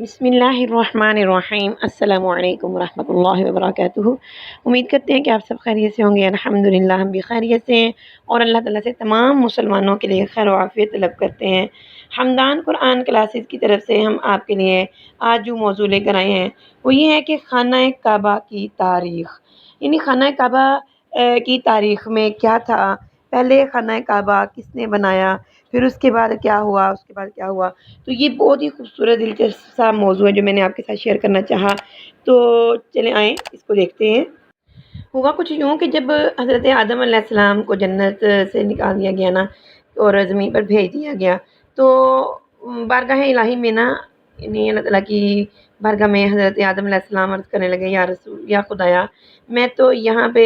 بسم اللہ الرحمن الرحیم السلام علیکم ورحمۃ اللہ وبرکاتہ۔ امید کرتے ہیں کہ آپ سب خیریت سے ہوں گے۔ الحمدللہ ہم بھی خیریت سے ہیں اور اللہ تعالیٰ سے تمام مسلمانوں کے لیے خیر و عافیت طلب کرتے ہیں۔ حمدان قرآن کلاسز کی طرف سے ہم آپ کے لیے آج جو موضوع لے کر آئے ہیں وہ یہ ہے کہ خانہ کعبہ کی تاریخ، یعنی خانہ کعبہ کی تاریخ میں کیا تھا، پہلے خانہ کعبہ کس نے بنایا، پھر اس کے بعد کیا ہوا، اس کے بعد کیا ہوا۔ تو یہ بہت ہی خوبصورت دلچسپ سا موضوع ہے جو میں نے آپ کے ساتھ شیئر کرنا چاہا، تو چلیں آئیں اس کو دیکھتے ہیں۔ ہوا کچھ یوں کہ جب حضرت آدم علیہ السلام کو جنت سے نکال دیا گیا نا اور زمین پر بھیج دیا گیا، تو بارگاہ الہی میں نا یعنی اللہ تعالیٰ کی بارگاہ میں حضرت آدم علیہ السلام عرض کرنے لگے، یا رسول یا خدایا، میں تو یہاں پہ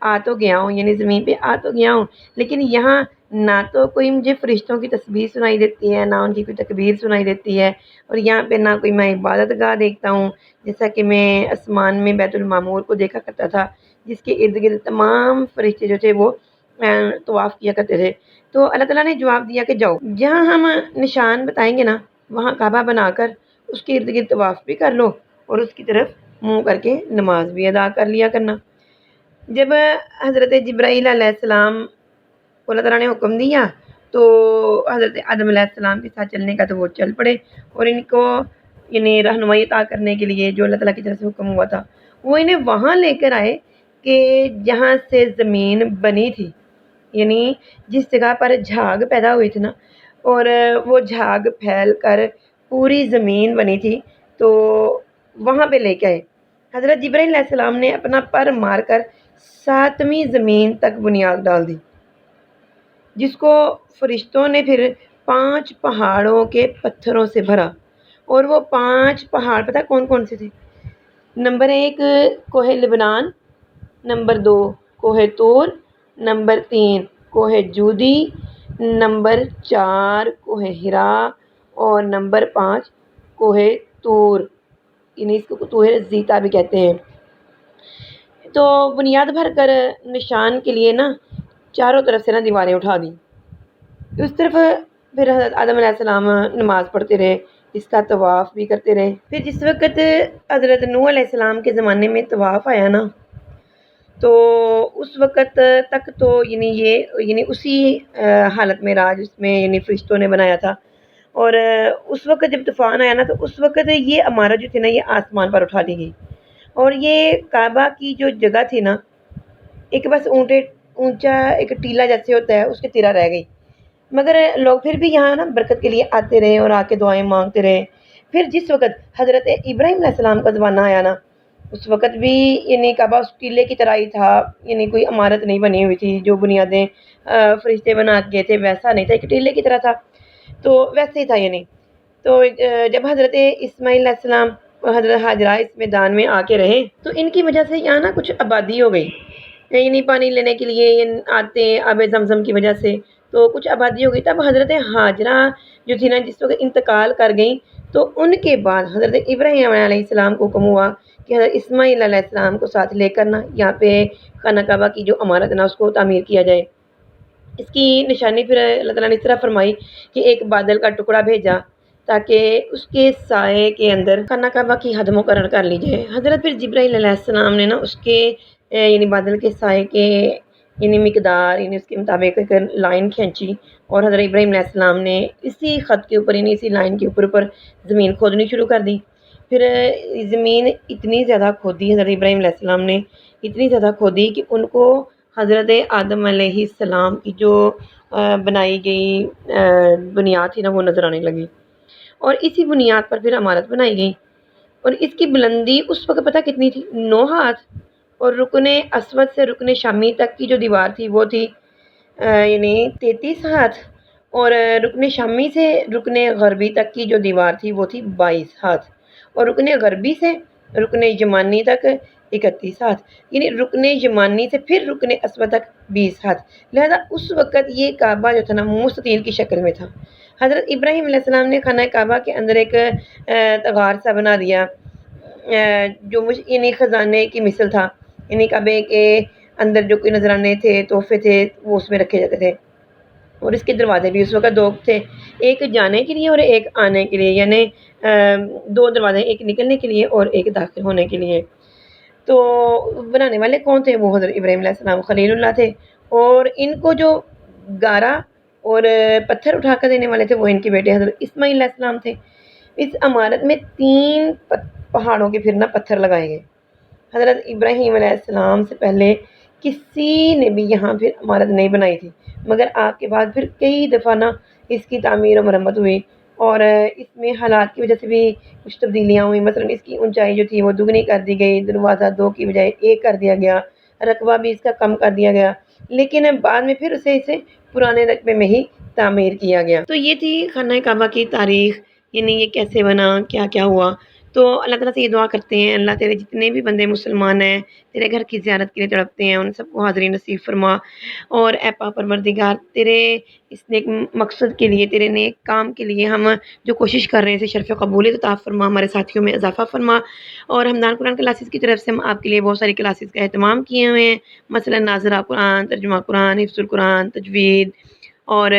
آ تو گیا ہوں، یعنی زمین پہ آ تو گیا ہوں، لیکن یہاں نہ تو کوئی مجھے فرشتوں کی تسبیح سنائی دیتی ہے، نہ ان کی کوئی تکبیر سنائی دیتی ہے، اور یہاں پہ نہ کوئی میں عبادت گاہ دیکھتا ہوں جیسا کہ میں آسمان میں بیت المعمور کو دیکھا کرتا تھا، جس کے ارد گرد تمام فرشتے جو تھے وہ طواف کیا کرتے تھے۔ تو اللہ تعالیٰ نے جواب دیا کہ جاؤ، جہاں ہم نشان بتائیں گے نا وہاں کعبہ بنا کر اس کے ارد گرد طواف بھی کر لو اور اس کی طرف منہ کر کے نماز بھی ادا کر لیا کرنا۔ جب حضرت جبرائیل علیہ السلام کو اللہ تعالیٰ نے حکم دیا تو حضرت آدم علیہ السلام کے ساتھ چلنے کا تو وہ چل پڑے، اور ان کو یعنی رہنمائی عطا کرنے کے لیے جو اللہ تعالیٰ کی طرف سے حکم ہوا تھا وہ انہیں وہاں لے کر آئے کہ جہاں سے زمین بنی تھی، یعنی جس جگہ پر جھاگ پیدا ہوئی تھی نا، اور وہ جھاگ پھیل کر پوری زمین بنی تھی، تو وہاں پہ لے کے آئے۔ حضرت جبرائیل علیہ السلام نے اپنا پر مار کر 7ویں زمین تک بنیاد ڈال دی، جس کو فرشتوں نے پھر 5 پہاڑوں کے پتھروں سے بھرا، اور وہ 5 پہاڑ پتہ کون کون سے تھے؟ نمبر 1 کوہ لبنان، نمبر 2 کوہ طور، نمبر 3 کوہ جودی، نمبر 4 کوہ ہرا، اور نمبر 5 کوہ طور، یعنی اس کو طور زیتا بھی کہتے ہیں۔ تو بنیاد بھر کر نشان کے لیے نا چاروں طرف سے نا دیواریں اٹھا دیں، اس طرف پھر حضرت آدم علیہ السلام نماز پڑھتے رہے، اس کا طواف بھی کرتے رہے۔ پھر جس وقت حضرت نوح علیہ السلام کے زمانے میں طواف آیا نا، تو اس وقت تک تو یعنی اسی حالت میں راج اس میں یعنی فرشتوں نے بنایا تھا، اور اس وقت جب طوفان آیا نا تو اس وقت یہ عمارت جو تھی نا یہ آسمان پر اٹھا دی گئی، اور یہ کعبہ کی جو جگہ تھی نا ایک بس اونچا ایک ٹیلا جیسے ہوتا ہے اس کے تیرا رہ گئی، مگر لوگ پھر بھی یہاں نا برکت کے لیے آتے رہے اور آ کے دعائیں مانگتے رہے۔ پھر جس وقت حضرت ابراہیم علیہ السلام کا زمانہ آیا نا، اس وقت بھی یعنی کعبہ اس ٹیلے کی طرح ہی تھا، یعنی کوئی عمارت نہیں بنی ہوئی تھی، جو بنیادیں فرشتے بنا کے تھے ویسا نہیں تھا، ایک ٹیلے کی طرح تھا، تو ویسے ہی تھا یعنی۔ تو جب حضرت اسماعیل علیہ السلام اور حضرت حاجرہ اس میدان میں آ کے رہے تو ان کی وجہ سے یہاں نا کچھ آبادی ہو گئی، یعنی پانی لینے کے لیے آتے آب زمزم کی وجہ سے تو کچھ آبادی ہو گئی۔ تب حضرت حاجرہ جو تھی نا جس وقت انتقال کر گئیں، تو ان کے بعد حضرت ابراہیم علیہ السلام کو حکم ہوا کہ حضرت اسماعیل علیہ السلام کو ساتھ لے کر نا یہاں پہ خانہ کعبہ کی جو عمارت ہے نا اس کو تعمیر کیا جائے۔ اس کی نشانی پھر اللہ تعالیٰ نے اس طرح فرمائی کہ ایک بادل کا ٹکڑا بھیجا تاکہ اس کے سائے کے اندر خانہ کعبہ کی حد مقرر کر لی جائے۔ حضرت پھر جبرائیل علیہ السلام نے نا اس کے یعنی بادل کے سائے کے یعنی مقدار یعنی اس کے مطابق ایک لائن کھینچی، اور حضرت ابراہیم علیہ السلام نے اسی خط کے اوپر یعنی اسی لائن کے اوپر زمین کھودنی شروع کر دی۔ پھر زمین اتنی زیادہ کھودی حضرت ابراہیم علیہ السلام نے، اتنی زیادہ کھودی کہ ان کو حضرت آدم علیہ السلام کی جو بنائی گئی بنیاد تھی نا وہ نظر آنے لگی، اور اسی بنیاد پر پھر عمارت بنائی گئی، اور اس کی بلندی اس وقت پتہ کتنی تھی؟ 9 ہاتھ، اور رکن اسود سے رکن شامی تک کی جو دیوار تھی وہ تھی یعنی 33 ہاتھ، اور رکن شامی سے رکن غربی تک کی جو دیوار تھی وہ تھی 22 ہاتھ، اور رکن غربی سے رکن یمانی تک 31 ہاتھ، یعنی رکن یمانی سے پھر رکن اسود تک 20 ہاتھ۔ لہذا اس وقت یہ کعبہ جو تھا نا مستطیل کی شکل میں تھا۔ حضرت ابراہیم علیہ السلام نے خانہ کعبہ کے اندر ایک غار سا بنا دیا جو یعنی خزانے کی مثل تھا، یعنی کعبے کے اندر جو کوئی نذرانے تھے، تحفے تھے، وہ اس میں رکھے جاتے تھے۔ اور اس کے دروازے بھی اس وقت دو تھے، ایک جانے کے لیے اور ایک آنے کے لیے، یعنی دو دروازے، ایک نکلنے کے لیے اور ایک داخل ہونے کے لیے۔ تو بنانے والے کون تھے؟ وہ حضرت ابراہیم علیہ السلام خلیل اللہ تھے، اور ان کو جو گارا اور پتھر اٹھا کر دینے والے تھے وہ ان کے بیٹے حضرت اسماعیل علیہ السلام تھے۔ اس عمارت میں 3 پہاڑوں کے پھر پتھر لگائے گئے۔ حضرت ابراہیم علیہ السلام سے پہلے کسی نے بھی یہاں پھر عمارت نہیں بنائی تھی، مگر آپ کے بعد پھر کئی دفعہ اس کی تعمیر و مرمت ہوئی، اور اس میں حالات کی وجہ سے بھی کچھ تبدیلیاں ہوئیں۔ مثلا اس کی اونچائی جو تھی وہ دگنی کر دی گئی، دروازہ 2 کی بجائے 1 کر دیا گیا، رقبہ بھی اس کا کم کر دیا گیا، لیکن بعد میں پھر اسے پرانے رقبے میں ہی تعمیر کیا گیا۔ تو یہ تھی خانہ کعبہ کی تاریخ، یعنی یہ کیسے بنا، کیا کیا ہوا۔ تو اللہ تعالیٰ سے یہ دعا کرتے ہیں، اللہ تیرے جتنے بھی بندے مسلمان ہیں تیرے گھر کی زیارت کے لیے تڑپتے ہیں، ان سب کو حاضری نصیب فرما، اور اے پاک پروردگار تیرے اس نیک مقصد کے لیے، تیرے نیک کام کے لیے ہم جو کوشش کر رہے ہیں اسے شرف قبولیت عطا فرما، ہمارے ساتھیوں میں اضافہ فرما۔ اور ہمدان قرآن کلاسز کی طرف سے ہم آپ کے لیے بہت ساری کلاسز کا اہتمام کیے ہوئے ہیں، مثلا ناظرہ قرآن، ترجمہ قرآن، حفظ القرآن، تجوید، اور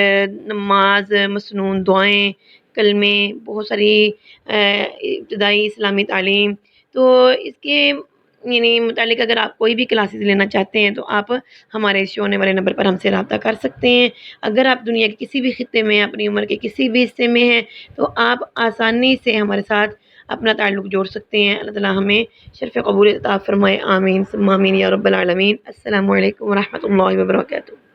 نماز، مسنون دعائیں، کلمے، بہت ساری ابتدائی اسلامی تعلیم۔ تو اس کے یعنی متعلق اگر آپ کوئی بھی کلاسز لینا چاہتے ہیں تو آپ ہمارے شو ہونے والے نمبر پر ہم سے رابطہ کر سکتے ہیں۔ اگر آپ دنیا کے کسی بھی خطے میں، اپنی عمر کے کسی بھی حصے میں ہیں تو آپ آسانی سے ہمارے ساتھ اپنا تعلق جوڑ سکتے ہیں۔ اللہ تعالیٰ ہمیں شرف قبول عطا فرمائے، آمین ثم آمین یا رب العالمین۔ السلام علیکم ورحمۃ اللہ وبرکاتہ۔